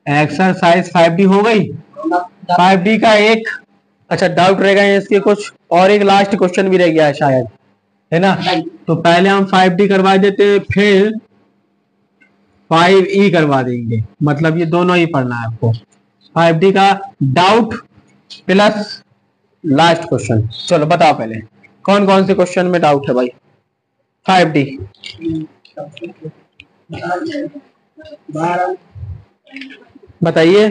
Exercise 5D हो गई। 5D का एक अच्छा डाउट रह गए इसके कुछ, और एक लास्ट क्वेश्चन भी रह गया है शायद, है ना। तो पहले हम 5D करवा देते हैं, फिर 5E करवा देंगे, मतलब ये दोनों ही पढ़ना है आपको। 5D का डाउट प्लस लास्ट क्वेश्चन। चलो बताओ पहले कौन कौन से क्वेश्चन में डाउट है भाई 5D। बताइए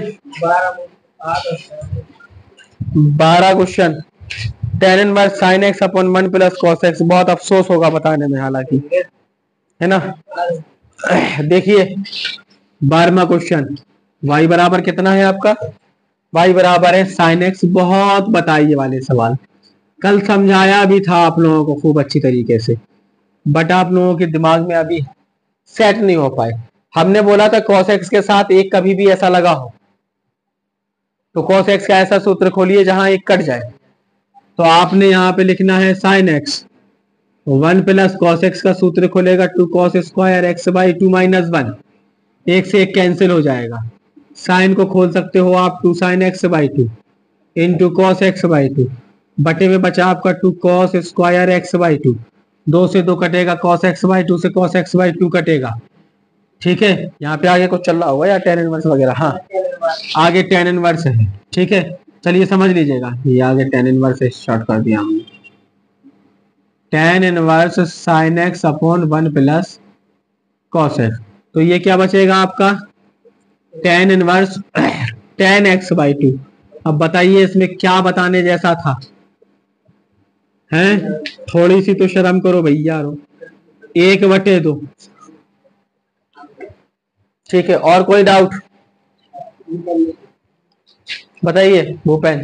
12 question. tan inverse sin x upon 1 plus cos x, बहुत अफसोस होगा बताने में हालांकि, है ना। देखिए 12वां क्वेश्चन, y बराबर कितना है आपका, y बराबर है sin x। बहुत बताइए वाले सवाल, कल समझाया भी था आप लोगों को खूब अच्छी तरीके से, बट आप लोगों के दिमाग में अभी सेट नहीं हो पाए। हमने बोला था cos x के साथ एक कभी भी ऐसा लगा हो तो cos x का ऐसा सूत्र खोलिए जहां एक कट जाए, तो आपने यहाँ पे लिखना है sin x। 1 plus cos x का सूत्र खोलेगा 2 cos square x by 2 minus 1, एक से एक कैंसिल हो जाएगा। साइन को खोल सकते हो आप 2 sin x by 2 into cos x by 2, बटे में बचा आपका 2 cos स्क्वायर x बाई 2, 2 से 2 कटेगा, cos x बाई 2 से cos x बाई 2 कटेगा। ठीक है, यहाँ पे आगे कुछ चल रहा होगा या tan इनवर्स वगैरह, हाँ आगे tan इनवर्स है। ठीक है, चलिए समझ लीजिएगा, ये आगे tan इनवर्स स्टार्ट कर दिया हमने। tan inverse sin x upon 1 plus cos x, तो ये क्या बचेगा आपका tan inverse tan x by 2। अब बताइए इसमें क्या बताने जैसा था, हैं थोड़ी सी तो शर्म करो भैया, 1/2। ठीक है, और कोई डाउट बताइए भूपेन।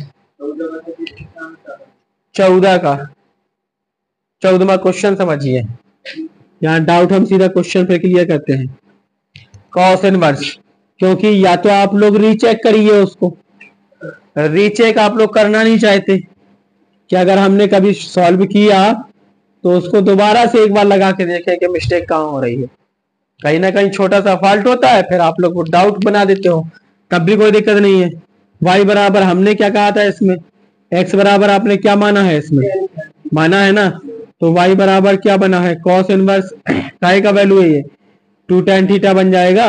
14 का 14वां क्वेश्चन समझिए, यहाँ डाउट हम सीधा क्वेश्चन पे क्लियर करते हैं। कॉस इनवर्स, क्योंकि या तो आप लोग रीचेक करिए उसको, रीचेक आप लोग करना नहीं चाहते कि अगर हमने कभी सॉल्व किया तो उसको दोबारा से एक बार लगा के देखें कि मिस्टेक कहाँ हो रही है। कहीं ना कहीं छोटा सा फॉल्ट होता है, फिर आप लोग वो डाउट बना देते हो, तब भी कोई दिक्कत नहीं है। y बराबर हमने क्या कहा था इसमें, x बराबर आपने क्या माना है इसमें, माना है ना, तो y बराबर क्या बना है, cos इनवर्स काय का वैल्यू है ये 2 tan थीटा बन जाएगा,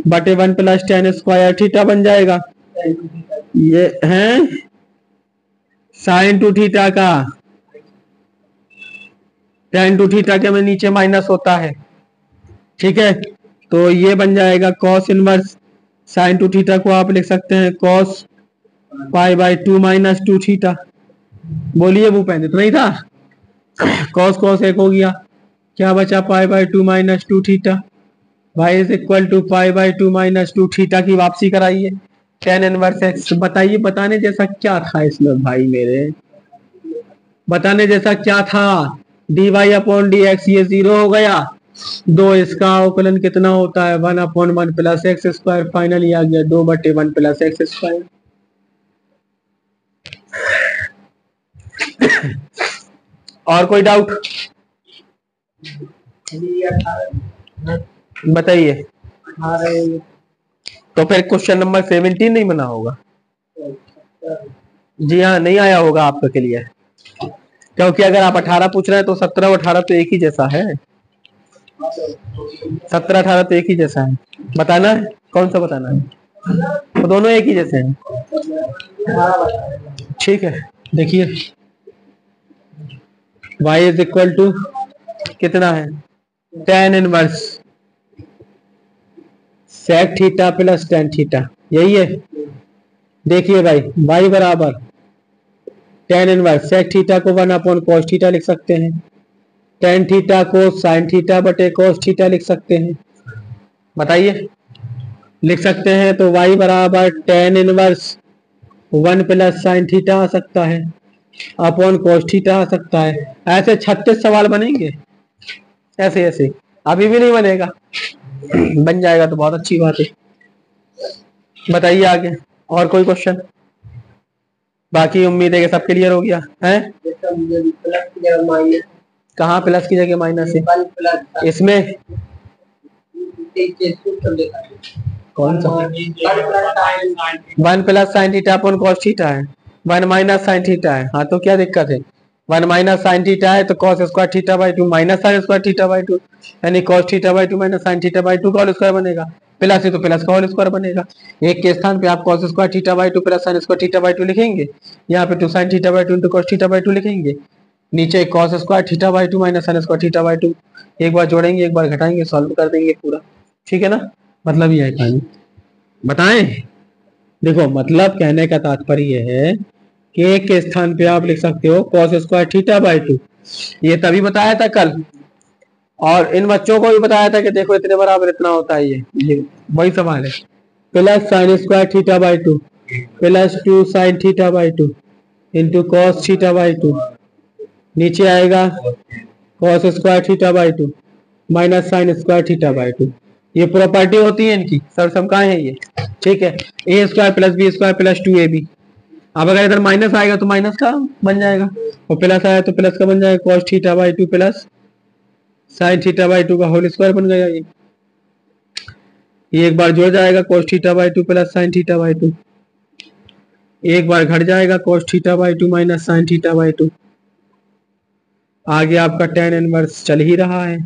बटे 1 प्लस tan स्क्वायर थीटा बन जाएगा। ये है sin 2 थीटा का, tan 2 थीटा के में नीचे माइनस होता है। ठीक है, तो ये बन जाएगा cos इनवर्स sin 2 थीटा को आप लिख सकते हैं cos pi by 2 minus 2 theta. बोलिए भूपेन, इतना ही था। cos cos एक हो गया, क्या बचा pi by 2 minus 2 theta, y is equal to pi by 2 minus 2 theta की वापसी कराइए tan इनवर्स x। बताइए बताने जैसा क्या था इसमें भाई मेरे, बताने जैसा क्या था, dy अपॉन डी एक्स ये 0 हो गया, 2 इसका अवकलन कितना होता है 1 upon 1 plus X square, finally आ गया 2/1 प्लस एक्स स्क्वायर। और कोई डाउट बताइए। तो फिर क्वेश्चन नंबर 17 नहीं बना होगा, जी हाँ नहीं आया होगा आपका क्लियर, क्योंकि अगर आप 18 पूछ रहे हैं तो 17 और 18 तो एक ही जैसा है, 17 18 तो एक ही जैसा है। बताना है कौन सा बताना है, तो दोनों एक ही जैसे हैं। ठीक है, देखिए y इज इक्वल टू कितना है tan inverse sec theta plus tan theta, यही है। देखिए भाई y बराबर tan इनवर्स sec थीटा को 1 अपॉन cos थीटा लिख सकते हैं, tan थीटा को sin थीटा बटे cos थीटा लिख सकते हैं। बताइए लिख सकते हैं, तो y बराबर tan inverse 1 plus sin theta आ सकता है, अपॉन cos थीटा आ सकता है। ऐसे 36 सवाल बनेंगे, ऐसे ऐसे अभी भी नहीं बनेगा, बन जाएगा तो बहुत अच्छी बात है। बताइए आगे और कोई क्वेश्चन, बाकी उम्मीद है कि सब क्लियर हो गया है। कहाँ प्लस की जगह माइनस है इसमें, कौन सा 1 plus sine theta upon cos theta है, 1 माइनस साइन थीटा है। हाँ तो क्या दिक्कत है, 1 माइनस साइन थीटा है तो cos square theta by 2 minus sine square theta by 2 यानी cos theta by 2 minus sine theta by 2 का होल स्क्वायर बनेगा, प्लस है तो प्लस का होल स्क्वायर बनेगा। एक के स्थान पे आप cos square theta by 2 plus sine square theta by 2 लिखेंगे, यहाँ पे 2 sine theta by 2 into cos theta by 2 लिखेंगे, नीचे cos square theta by 2 minus sine square theta by 2, एक बार जोड़ेंगे एक बार घटाएंगे सॉल्व कर देंगे पूरा, ठीक है ना। मतलब ये है कहानी, बताएं। देखो मतलब कहने का तात्पर्य है कि एक के स्थान पे आप लिख सकते हो कॉस स्क्वायर थीटा बाई 2, ये तभी बताया था कल, और इन बच्चों को भी बताया था कि देखो इतने बराबर इतना होता है, ये वही सवाल है। Plus sine square theta by 2 plus 2 sine theta by 2 into cos theta by 2, नीचे आएगा cos square theta by 2 minus sine square theta by 2, ये प्रॉपर्टी होती है इनकी, सर सब कहाँ है ये, ठीक है। A square plus B square plus 2ab, अब अगर इधर माइनस आएगा तो माइनस का बन जाएगा, और प्लस आया तो प्लस का बन जाएगा, cos theta by 2 plus sine theta by 2 का होल स्क्वायर बन गया ये एक बार जुड़ जाएगा cos theta by 2 plus sine theta by 2, एक बार घट जाएगा cos theta by 2 minus sine theta by 2, आगे आपका tan इनवर्स चल ही रहा है,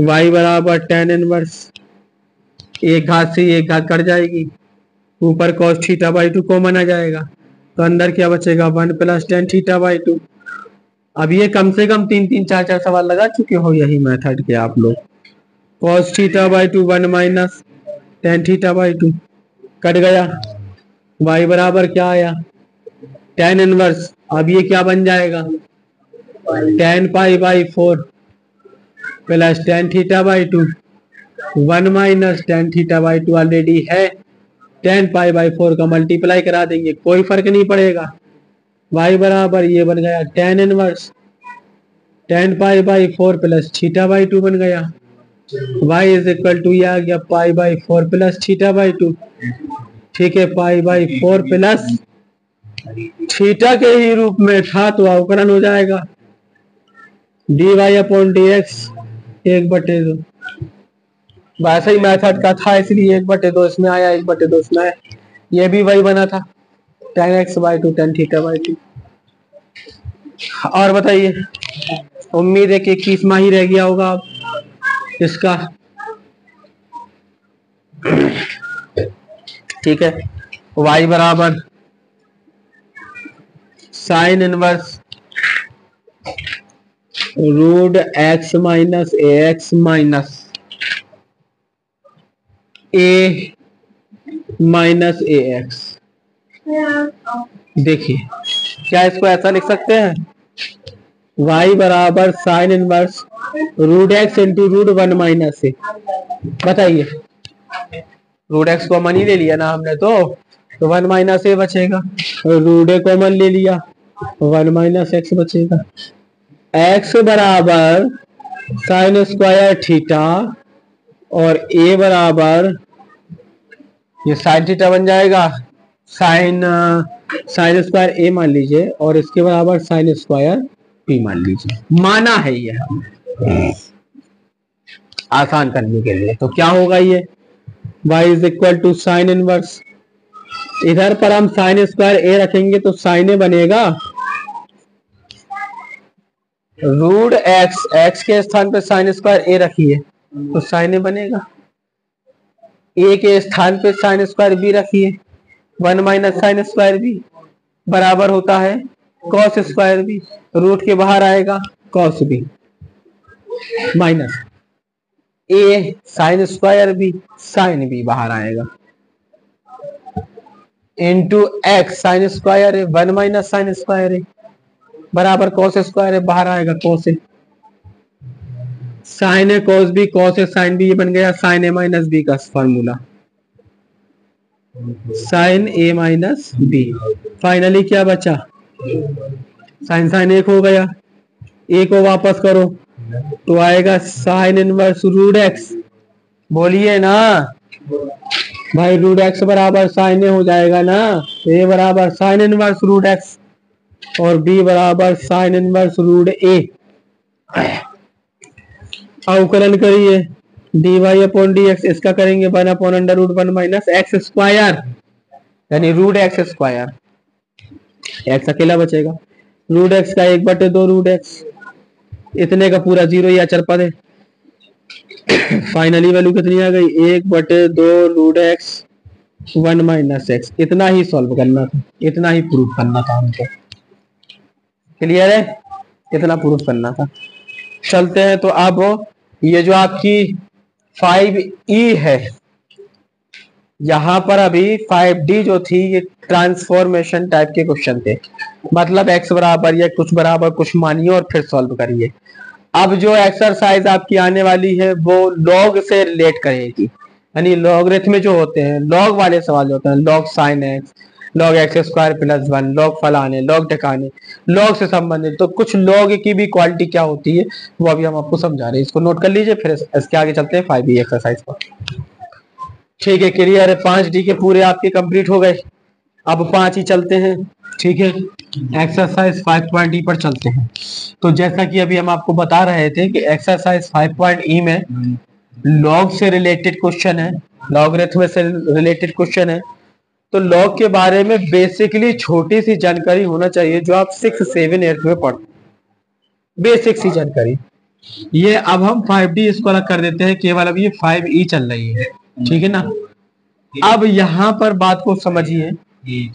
y बराबर tan इनवर्स, एक घात से एक घात कट जाएगी, ऊपर cos थीटा बाई 2 कॉमन आ जाएगा, तो अंदर क्या बचेगा 1 प्लस tan थीटा बाई 2। अब ये कम से कम 3-3-4-4 सवाल लगा चुके हो यही मेथड के आप लोग। cos theta by 2 1 minus tan theta by 2 cut गया, y बराबर क्या आया tan इनवर्स, अब ये क्या बन जाएगा tan pi by 4 plus tan theta by 2 1 minus tan theta by 2 already है, tan पाई बाई 4 का मल्टीप्लाई करा देंगे कोई फर्क नहीं पड़ेगा, y बराबर ये बन गया tan inverse tan pi by 4 plus theta by 2 बन गया, y इज इक्वल टू ये आ गया pi by 4 plus theta by 2, ठीक है, पाई बाई 4 प्लस थीटा के ही रूप में था तो अवकलन हो जाएगा dy अपॉन dx 1/2, वैसे ही मेथड का था इसलिए 1/2 इसमें आया 1/2 इसमें आया, ये भी वही बना था tan x by 2 tan theta by 2। और बताइए, उम्मीद है कि 21वां ही रह गया होगा अब इसका, ठीक है। y बराबर sine inverse root x minus ax minus a minus ax, देखिए क्या इसको ऐसा लिख सकते हैं, y बराबर sine inverse root x into root 1 minus A, बताइए रूट x कॉमन ही ले लिया ना हमने तो 1 माइनस ए बचेगा, रूट ए कॉमन ले लिया 1 माइनस एक्स बचेगा, x बराबर साइन स्क्वायर थीटा और a बराबर ये साइन थीटा बन जाएगा साइन साइन स्क्वायर a मान लीजिए और इसके बराबर साइन स्क्वायर p मान लीजिए, माना है ये हम आसान करने के लिए। तो क्या होगा ये y is equal to sine inverse, इधर पर हम साइन स्क्वायर a रखेंगे तो साइन ए बनेगा रूट एक्स, एक्स के स्थान पे साइन स्क्वायर ए रखिए तो साइन ए बनेगा, ए के स्थान पे साइन स्क्वायर बी रखिए 1 माइनस साइन स्क्वायर बी बराबर होता है कॉस स्क्वायर बी, रूट के बाहर आएगा cos B minus A sine square B sine B बाहर आएगा इंटू एक्स साइन स्क्वायर है 1 माइनस साइन स्क्वायर है बराबर कॉस स्क्वायर है बाहर आएगा cos A, sign A cos B cos A sine B, ये बन गया साइन ए माइनस बी का फॉर्मूला, साइन ए माइनस बी। फाइनली क्या बचा साइन साइन एक हो गया, ए को वापस करो तो आएगा साइन इनवर्स रूट एक्स, बोलिए ना भाई रूट एक्स बराबर साइन ए हो जाएगा ना, ए बराबर साइन इनवर्स रूट एक्स और बी बराबर साइन इनवर्स रूट ए, अवकलन करिए d Y upon D x, इसका करेंगे 1/√1 माइनस एक्स स्क्वायर, यानी रूट एक्स स्क्वायर, एक्स अकेला बचेगा, रूट एक्स का 1/2 रूट एक्स, इतने का पूरा जीरो या अचर पद है। फाइनली वैल्यू कितनी आ गई, 1/2 रूट एक्स 1 माइनस एक्स। इतना ही सॉल्व करना था, इतना ही प्रूफ करना था हमको, क्लियर है, इतना प्रूफ करना था। चलते हैं, तो अब ये जो आपकी 5E है, यहां पर अभी 5D जो थी ये ट्रांसफॉर्मेशन टाइप के क्वेश्चन थे, मतलब x बराबर या कुछ बराबर कुछ मानिए और फिर सॉल्व करिए। अब जो एक्सरसाइज आपकी आने वाली है वो लॉग से रिलेट करेगी, यानी लॉगरिथम में जो होते हैं लॉग वाले सवाल होते हैं, log sign X, log x square plus 1, log फलाने, लॉग ठिकाने, लॉग से संबंधित। तो कुछ लॉग की भी क्वालिटी क्या होती है वो अभी हम आपको समझा रहे हैं, इसको नोट कर लीजिए, फिर इसके आगे चलते हैं 5E एक्सरसाइज पर। ठीक है, क्लियर है, 5D के पूरे आपके कंप्लीट हो गए। अब 5E चलते हैं, ठीक है, एक्सरसाइज 5.E पर चलते हैं। तो जैसा कि अभी हम आपको बता रहे थे कि एक्सरसाइज 5.E में लॉग से रिलेटेड क्वेश्चन है, लॉगरिथम से रिलेटेड क्वेश्चन है। तो लॉग के बारे में बेसिकली छोटी सी जानकारी होना चाहिए जो आप 6, 7, 8 में पढ़ते, बेसिक सी जानकारी। ये अब हम 5D इसको अलग कर देते हैं, केवल अब ये 5E चल रही है, ठीक है ना। अब यहां पर बात को समझिए कि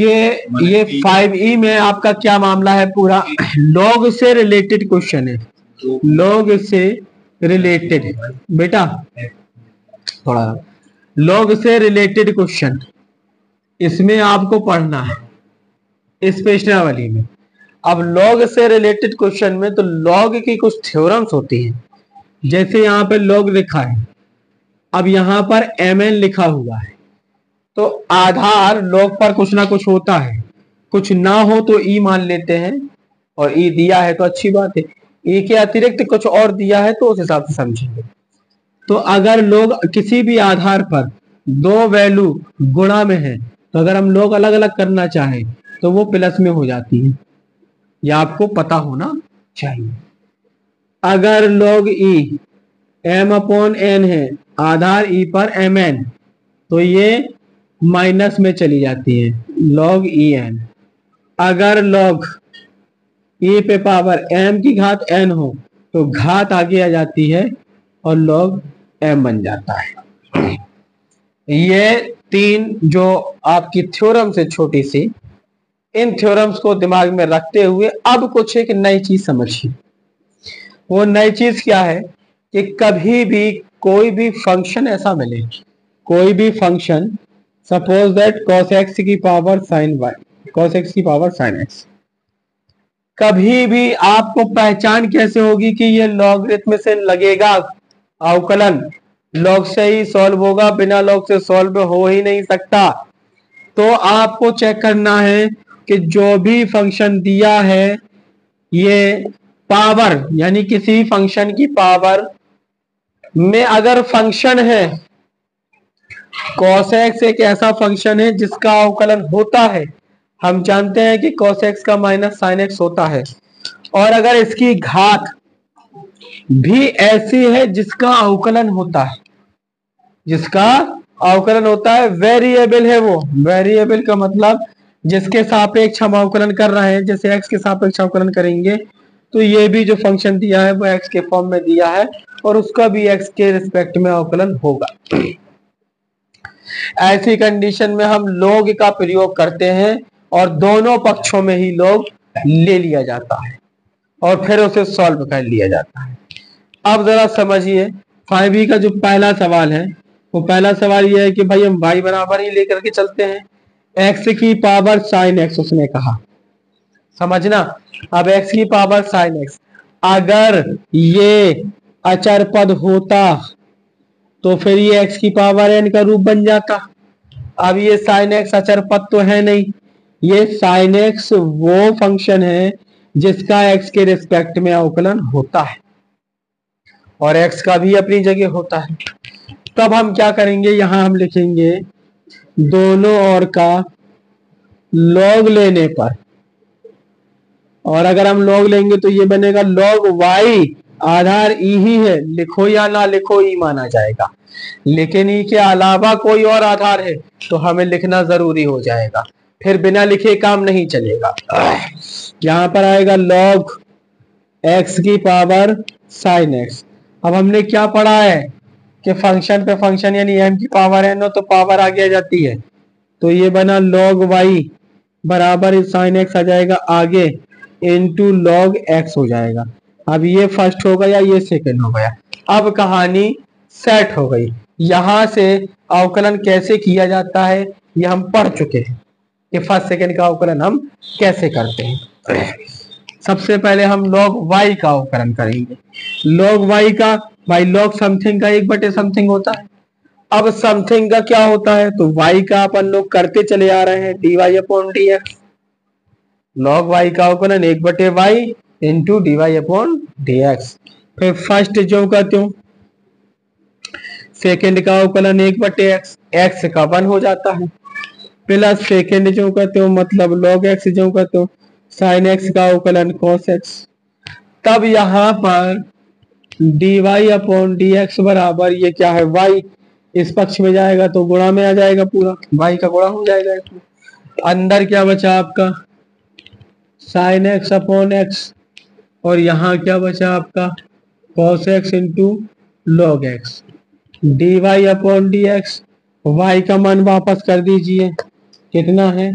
ये 5E में आपका क्या मामला है, पूरा लॉग से रिलेटेड क्वेश्चन है, लॉग से रिलेटेड, बेटा थोड़ा लॉग से रिलेटेड क्वेश्चन इसमें आपको पढ़ना है इस प्रश्नावली में। अब लॉग से रिलेटेड क्वेश्चन में तो लॉग की कुछ थ्योरम्स होती हैं, जैसे यहाँ पे लॉग लिखा है, अब यहाँ पर mn लिखा हुआ है, तो आधार लॉग पर कुछ ना कुछ होता है, कुछ ना हो तो ई मान लेते हैं, और ई दिया है तो अच्छी बात है, ई के अतिरिक्त कुछ और दिया है तो उस हिसाब से समझेंगे। तो अगर लोग किसी भी आधार पर दो वैल्यू गुणा में है, तो अगर हम लोग अलग अलग करना चाहें तो वो प्लस में हो जाती है, यह आपको पता होना चाहिए। अगर log e m/n है, आधार e पर mn, तो ये माइनस में चली जाती है, log en। अगर log e पे पावर m की घात n हो तो घात आगे आ जाती है और log m बन जाता है। ये तीन जो आपकी थ्योरम से छोटी सी, इन थ्योरम्स को दिमाग में रखते हुए अब कुछ एक नई चीज समझिए। वो नई चीज क्या है कि कभी भी कोई भी फंक्शन ऐसा मिले, कोई भी function, suppose that cos x की power sin y, cos x की पावर sin x, कभी भी आपको पहचान कैसे होगी कि ये लॉगरिथम से लगेगा अवकलन, लॉग से ही सॉल्व होगा, बिना लॉग से सॉल्व हो ही नहीं सकता। तो आपको चेक करना है कि जो भी फंक्शन दिया है ये पावर, यानी किसी फंक्शन की पावर में अगर फंक्शन है, cos x एक ऐसा फंक्शन है जिसका अवकलन होता है, हम जानते हैं कि cos x का माइनस sin x होता है, और अगर इसकी घात भी ऐसी है जिसका अवकलन होता है, जिसका अवकलन होता है, वेरिएबल है वो, वेरिएबल का मतलब जिसके सापेक्ष हम अवकलन कर रहे हैं, जैसे x के सापेक्ष अवकलन करेंगे तो ये भी जो फंक्शन दिया है वो x के फॉर्म में दिया है और उसका भी x के रिस्पेक्ट में अवकलन होगा। ऐसी कंडीशन में हम log का प्रयोग करते हैं और दोनों पक्षों में ही log ले लिया जाता है और फिर उसे सॉल्व कर लिया जाता है। अब जरा समझिए 5e का जो पहला सवाल है, वो पहला सवाल ये है कि भाई हम y बराबर ही लेकर के चलते हैं, x की पावर sin x उसने कहा, समझना। अब x की पावर sin x, अगर ये अचर पद होता तो फिर ये x की पावर n का रूप बन जाता। अब ये sin x अचर पद तो है नहीं, ये sin x वो फंक्शन है जिसका x के रिस्पेक्ट में अवकलन होता है और x का भी अपनी जगह होता है। तब हम क्या करेंगे, यहां हम लिखेंगे दोनों ओर का log लेने पर, और अगर हम log लेंगे तो ये बनेगा log y आधार ई ही है, लिखो या ना लिखो ई माना जाएगा, लेकिन ई के अलावा कोई और आधार है तो हमें लिखना जरूरी हो जाएगा, फिर बिना लिखे काम नहीं चलेगा। यहाँ पर आएगा log x की पावर sin x। अब हमने क्या पढ़ा है कि फंक्शन पे फंक्शन यानी m की पावर n हो तो पावर आगे आ जाती है, तो ये बना log y बराबर sin x आ जाएगा आगे इंटू log x हो जाएगा। अब ये फर्स्ट हो गया, ये सेकंड हो गया। अब कहानी सेट हो गई। यहां से अवकलन कैसे किया जाता है ये हम पढ़ चुके हैं कि फर्स्ट सेकंड का अवकलन हम कैसे करते हैं। सबसे पहले हम log y का अवकलन करेंगे। log y का भाई log समथिंग का 1/समथिंग होता है। अब समथिंग का क्या होता है तो y का अपन लोग करते चले आ रहे हैं dy/dx। log y का अवकलन 1/y इंटू dy/dx। फिर फर्स्ट जो करते हो सेकंड का अवकलन 1/x, x का 1 हो जाता है, प्लस सेकंड जो करते हो मतलब log x जो करते हो sin x का अवकलन cos x। तब यहाँ पर dy/dx बराबर ये क्या है y, इस पक्ष में जाएगा तो गुणा में आ जाएगा, पूरा y का गुणा हो जाएगा इसमें। अंदर क्या बचा आपका sin x/x और यहाँ क्या बचा आपका cos x into log x। dy/dx y का मान वापस कर दीजिए, कितना है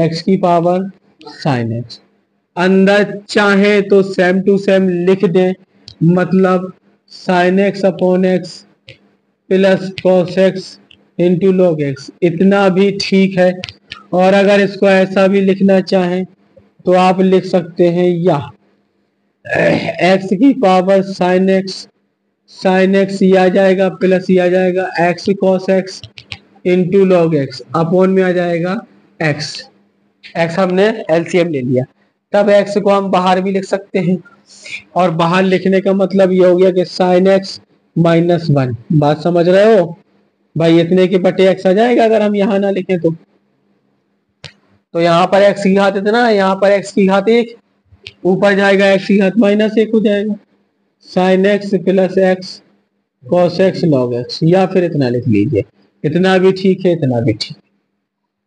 x की पावर sin x। अंदर चाहे तो सेम टू सेम लिख दें, मतलब sin x/x plus cos x into log x, इतना भी ठीक है। और अगर इसको ऐसा भी लिखना चाहें तो आप लिख सकते हैं या x की पावर sin x ये आ जाएगा प्लस ये आ जाएगा x cos x into log x upon में आ जाएगा x हमने एलसीएम ले लिया। तब x को हम बाहर भी लिख सकते हैं, और बाहर लिखने का मतलब ये हो गया कि sin x -1। बात समझ रहे हो भाई, इतने के बटे x आ जाएगा अगर हम यहाँ ना लिखें तो यहाँ पर x की घात इतना है, यहाँ पर x की घात 1, ऊपर जाएगा x की घात -1 हो जाएगा sin x plus x cos x log x, या फिर इतना लिख लीजिए, इतना भी ठीक है इतना भी ठीक।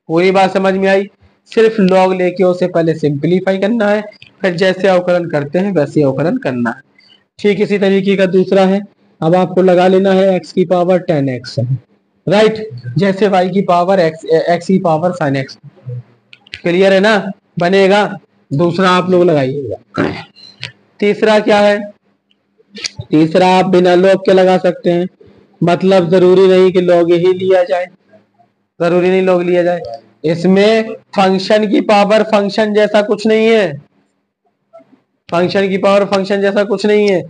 पूरी बात समझ में आई। सिर्फ log लेके उसे पहले सिंपलीफाई करना है, फिर जैसे अवकलन करते हैं वैसे अवकलन करना है। ठीक इसी तरीके का दूसरा है। अब आपको लगा लेना है x की पावर 10x है, राइट, जैसे y की पावर x की पावर sin x। क्लियर है ना, बनेगा। दूसरा आप लोग लगाइएगा। तीसरा क्या है, तीसरा आप बिना log के लगा सकते हैं, मतलब जरूरी नहीं कि log ही लिया जाए, जरूरी नहीं log लिया जाए। इसमें फंक्शन की पावर फंक्शन जैसा कुछ नहीं है, फंक्शन की पावर फंक्शन जैसा कुछ नहीं है।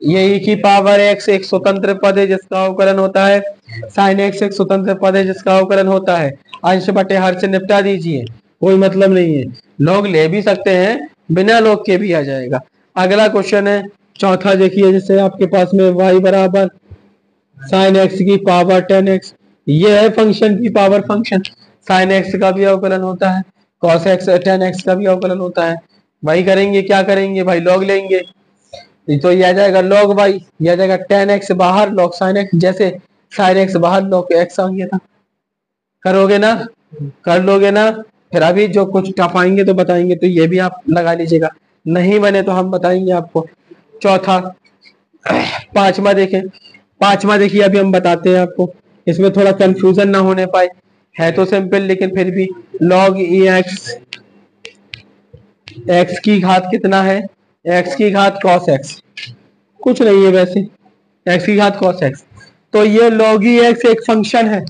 ये e की पावर x एक स्वतंत्र पद है जिसका अवकलन होता है, sin x एक स्वतंत्र पद है जिसका अवकलन होता है। अंश बटे हर से निपटा दीजिए, कोई मतलब नहीं है। log ले भी सकते हैं, बिना log के भी आ जाएगा। अगला क्वेश्चन है चौथा, देखिए जैसे आपके पास में y बराबर sin x की पावर 10x, ये है फंक्शन की पावर फंक्शन। sin x का भी अवकलन होता है, cos x 10x का भी अवकलन होता है। भाई करेंगे क्या करेंगे भाई, log लेंगे तो ये आ जाएगा log y, ये आ जाएगा 10x बाहर log sin x, जैसे sin x बाहर log x आ गया था। करोगे ना, कर लोगे ना। फिर अभी जो कुछ टफ आएंगे तो बताएंगे, तो ये भी आप लगा लीजिएगा, नहीं बने तो हम बताएंगे आपको। चौथा, पांचवा देखें, पांचवा देखिए अभी हम बताते हैं आपको, इसमें थोड़ा कंफ्यूजन ना होने पाए, है तो सिंपल लेकिन फिर भी। log ex, x की घात कितना है, x की घात cos x, कुछ नहीं है वैसे, x की घात cos x। तो ये log ex एक फंक्शन है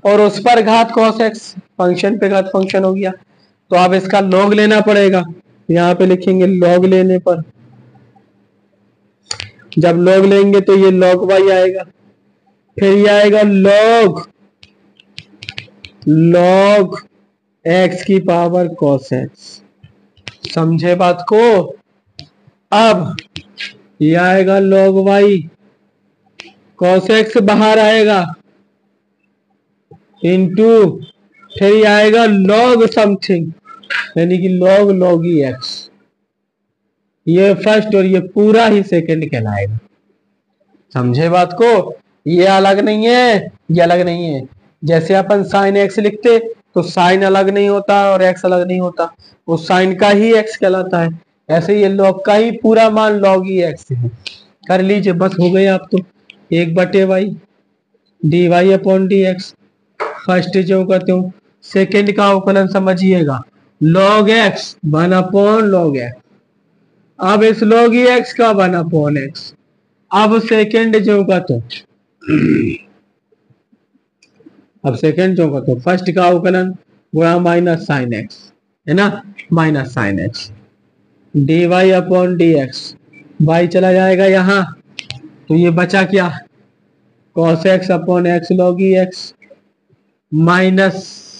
और उस पर घात cos x, फंक्शन पे घात फंक्शन हो गया, तो अब इसका log लेना पड़ेगा। यहाँ पे लिखेंगे log लेने पर, जब log लेंगे तो ये log y आएगा, फिर ये आएगा log x की पावर cos x। समझे बात को। अब ये आएगा log y, cos x बाहर आएगा इंटू, फिर ये आएगा log समथिंग यानी कि log log x, ये फर्स्ट और ये पूरा ही सेकंड कहलाएगा। समझे बात को? ये अलग नहीं है, ये अलग नहीं है। जैसे अपन साइन एक्स लिखते तो साइन अलग नहीं होता और एक्स अलग नहीं होता, वो साइन का ही एक्स कहलाता है। ऐसे ये लॉग का ही पूरा मान लॉग ही एक्स है। कर लीजिए, बस हो गए आप तो। 1/y dy upon D x, first जो करते हो, सेकेंड का अवकलन समझिएगा, लॉग एक्स 1/log एक्स। अब इस log एक्स का 1/x। अब सेकेंड जो का तो अब सेकेंड जो का तो फर्स्ट का अवकलन गुणा माइनस साइन एक्स, है ना, minus sine X D Y upon D X. Y चला जाएगा यहाँ, तो ये बचा क्या, cos X upon X log E X minus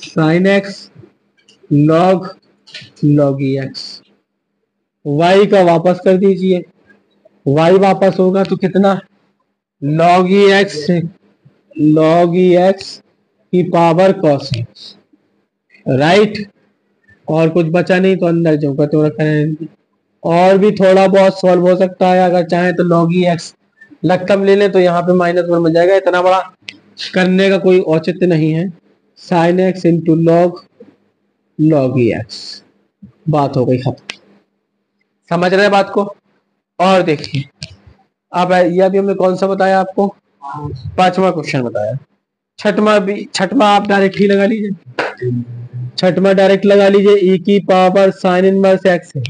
sine X log E X. Y का वापस कर दीजिए, वाई वापस होगा तो कितना, लॉग ई एक्स की पावर कॉस एक्स, राइट। और कुछ बचा नहीं तो अंदर जो का तो रखा है। और भी थोड़ा बहुत सॉल्व हो सकता है, अगर चाहे तो लॉग ई एक्स लक्षम ले लें तो यहाँ पे -1 बन जाएगा। इतना बड़ा करने का कोई औचित्य नहीं है। Sign x into log E x, बात हो गई खत्म। समझ रहे हैं बात को? और देखिए, अब ये अभी हमने कौन सा बताया आपको, 5वां क्वेश्चन बताया। छठवां आप डायरेक्ट ही लगा लीजिए, छठवां डायरेक्ट लगा लीजिए। ई की पावर साइन इनवर्स एक्स है,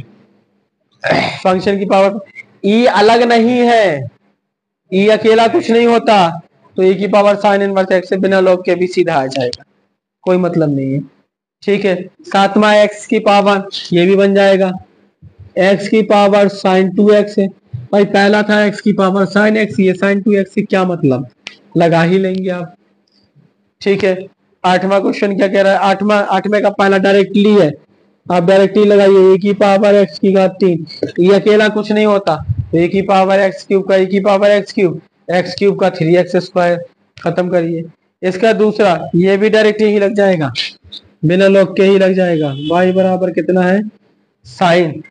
फंक्शन की पावर। ई अलग नहीं है, ई अकेला कुछ नहीं होता, तो ई की पावर साइन इनवर्स एक्स से बिना लॉग के भी सीधा आ जाएगा, कोई मतलब नहीं है। ठीक है, 7वां एक्स की पावर, ये भी बन जाएगा। एक्स की पावर साइन 2x है, भाई पहला था एक्स की पावर साइन एक्स, ये साइन 2x से क्या मतलब, लगा ही लेंगे आप। ठीक है, 8वां क्वेश्चन क्या कह रहा है, 8वें का पहला डायरेक्टली है, आप डायरेक्टली लगाइए। ए की पावर एक्स की घात 3, ये अकेला कुछ नहीं होता, ए की पावर एक्स क्यूब का ए की पावर एक्स क्यूब का 3x², खत्म करिए। इसका दूसरा, ये भी डायरेक्टली ही लग जाएगा, बिना लॉग के ही लग जाएगा। y बराबर कितना है, साइन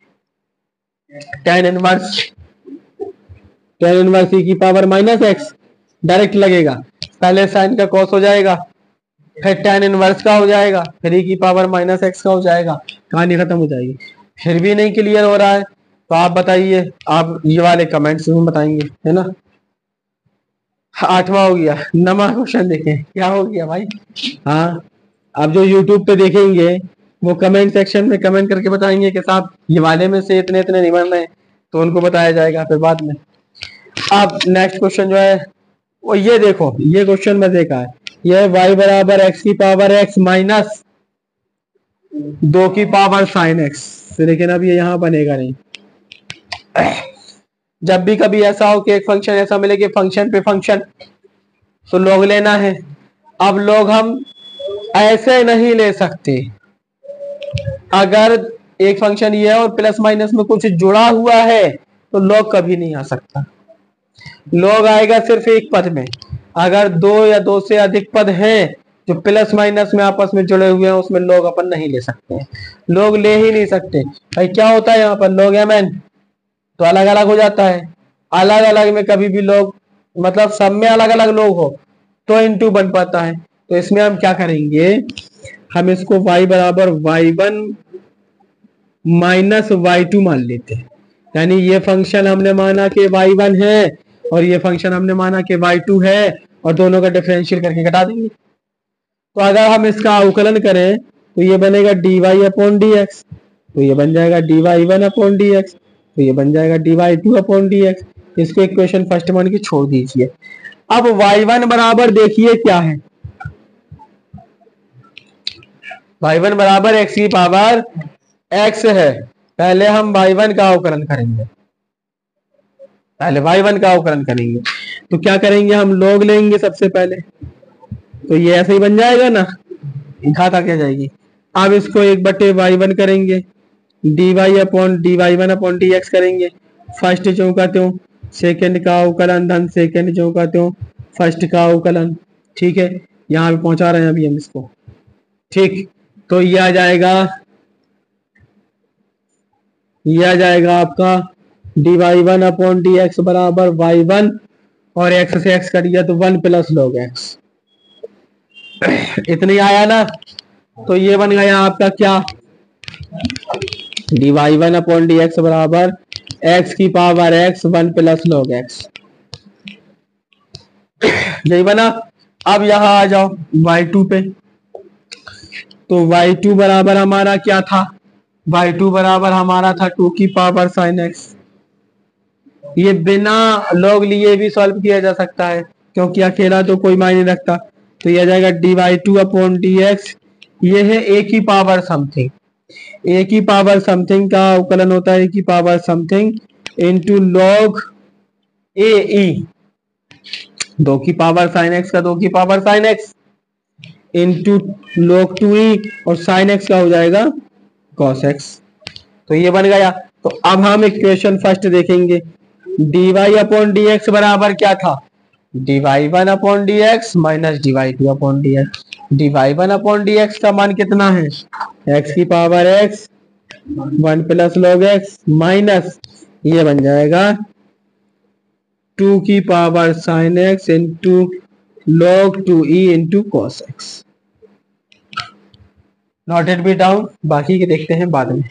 tan इनवर्स e की पावर माइनस एक्स, डायरेक्ट लगेगा। पहले साइन का कॉस हो जाएगा, फिर tan इनवर्स का हो जाएगा, फिर e की पावर माइनस एक्स का हो जाएगा, कहानी खत्म हो जाएगी। फिर भी नहीं क्लियर हो रहा है तो आप बताइए, आप ये वाले कमेंट्स में बताएंगे, है ना। 8वां हो गया। 9वां क्वेश्चन देखें क्या हो गया भाई। हाँ, आप जो YouTube पे देखेंगे वो कमेंट सेक्शन में कमेंट करके बताएंगे कि साहब ये वाले में से इतने इतने नहीं बन रहे, तो उनको बताया जाएगा फिर बाद में। अब नेक्स्ट क्वेश्चन जो है वो ये देखो, ये क्वेश्चन में देखा है, ये y बराबर एक्स की पावर एक्स माइनस 2 की पावर साइन एक्स, लेकिन अब ये यहाँ बनेगा नहीं। जब भी कभी ऐसा हो कि एक फंक्शन ऐसा मिले कि फंक्शन पे फंक्शन, तो लॉग लेना है। अब लॉग हम ऐसे नहीं ले सकते, अगर एक फंक्शन ये है और प्लस माइनस में कुछ जुड़ा हुआ है तो लॉग कभी नहीं आ सकता। लॉग आएगा सिर्फ एक पद में, अगर 2 या 2 से अधिक पद हैं जो प्लस माइनस में आपस में जुड़े हुए हैं, उसमें लॉग अपन नहीं ले सकते, लॉग ले ही नहीं सकते। भाई क्या होता है यहाँ पर, लॉग mn तो अलग अलग हो जाता है, अलग अलग में कभी भी लॉग, मतलब सब में अलग अलग लॉग हो तो इनटू बन पाता है। तो इसमें हम क्या करेंगे, हम इसको y बराबर y1 माइनस y2 मान लेते हैं। यानी ये फंक्शन हमने माना कि y1 है और ये फंक्शन हमने माना कि y2 है, और दोनों का डिफरेंशियल करके घटा देंगे। तो अगर हम इसका अवकलन करें तो ये बनेगा dy अपॉन डी एक्स, तो ये बन जाएगा dy1 अपॉन डी एक्स, तो ये बन जाएगा dy2 अपॉन डी एक्स। इसको इक्वेशन फर्स्ट मान के छोड़ दीजिए। अब y1 बराबर देखिए क्या है, y1 बराबर x की पावर x है। पहले हम y1 का अवकलन करेंगे, पहले y1 का अवकलन करेंगे तो क्या करेंगे, हम log लेंगे सबसे पहले, तो ये ऐसे ही बन जाएगा ना, घात आ क्या जाएगी। अब इसको 1/y1 करेंगे, dy upon dy1 upon dx करेंगे, फर्स्ट जो का त्यों, सेकंड का अवकलन धन सेकंड जो का त्यों फर्स्ट का अवकलन। ठीक है, यहाँ पे पहुंचा रहे हैं अभी हम इसको। ठीक, तो ये आ जाएगा, ये आ जाएगा आपका d y one upon D x बराबर वाई वन, और एक्स से एक्स कट गया तो 1 प्लस लॉग एक्स। इतनी आया ना, तो ये बन गया आपका क्या, d y one upon D x बराबर एक्स की power x 1 plus log x. यही बना। अब यहां आ जाओ y2 पे, तो y2 बराबर हमारा क्या था, y2 बराबर हमारा था 2 की पावर साइन एक्स। ये बिना लॉग लिए भी सॉल्व किया जा सकता है, क्योंकि अकेला तो कोई मायने रखता। तो यह जाएगा d y two upon D x, ये है ए की पावर समथिंग, ए की पावर समथिंग का अवकलन होता है ए की पावर समथिंग इंटू लॉग ए ई, 2 की पावर साइन एक्स का 2 की power sine x into log 2e, और साइन एक्स का हो जाएगा कॉस एक्स। तो ये बन गया। तो अब हम इक्वेशन फर्स्ट देखेंगे, d Y upon D x बराबर क्या था, d y one upon D x minus d y two upon D x. D y one upon D x का मान कितना है, एक्स की power x 1 plus log x, minus ये बन जाएगा 2 की power sine x into log 2e into cos x. Noted भी डाउन, बाकी के देखते हैं बाद में।